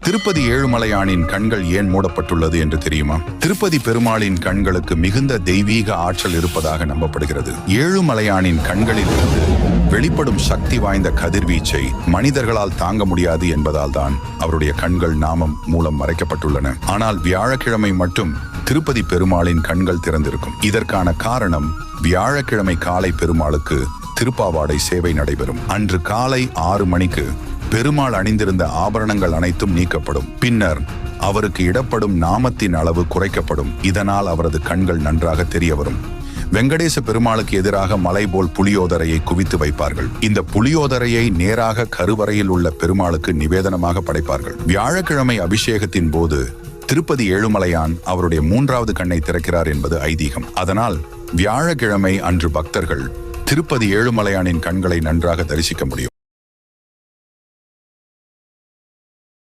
திருப்பதி ஏழுமலையானின் கண்கள் ஏன் மூடப்பட்டுள்ளது என்று தெரியுமா? திருப்பதி பெருமாளின் கண்களுக்கு மிகுந்த தெய்வீக ஆற்றல் இருப்பதாக நம்பப்படுகிறது. ஏழுமலையானின் கண்களில் இருந்து வெளிப்படும் சக்தி வாய்ந்த கதிர்வீச்சை மனிதர்களால் தாங்க முடியாது என்பதால் தான் அவருடைய கண்கள் நாமம் மூலம் மறைக்கப்பட்டுள்ளன. ஆனால் வியாழக்கிழமை மட்டும் திருப்பதி பெருமாளின் கண்கள் திறந்திருக்கும். இதற்கான காரணம், வியாழக்கிழமை காலை பெருமாளுக்கு திருப்பாவாடை சேவை நடைபெறும். அன்று காலை 6 மணிக்கு பெருமாள் அணிந்திருந்த ஆபரணங்கள் அனைத்தும் நீக்கப்படும். பின்னர் அவருக்கு இடப்படும் நாமத்தின் அளவு குறைக்கப்படும். இதனால் அவரது கண்கள் நன்றாக தெரிய வரும். வெங்கடேச பெருமாளுக்கு எதிராக மலை போல் புளியோதரையை குவித்து வைப்பார்கள். இந்த புளியோதரையை நேராக கருவறையில் உள்ள பெருமாளுக்கு நிவேதனமாக படைப்பார்கள். வியாழக்கிழமை அபிஷேகத்தின் போது திருப்பதி ஏழுமலையான் அவருடைய 3வது கண்ணை திறக்கிறார் என்பது ஐதீகம். அதனால் வியாழக்கிழமை அன்று பக்தர்கள் திருப்பதி ஏழுமலையானின் கண்களை நன்றாக தரிசிக்க முடியும்.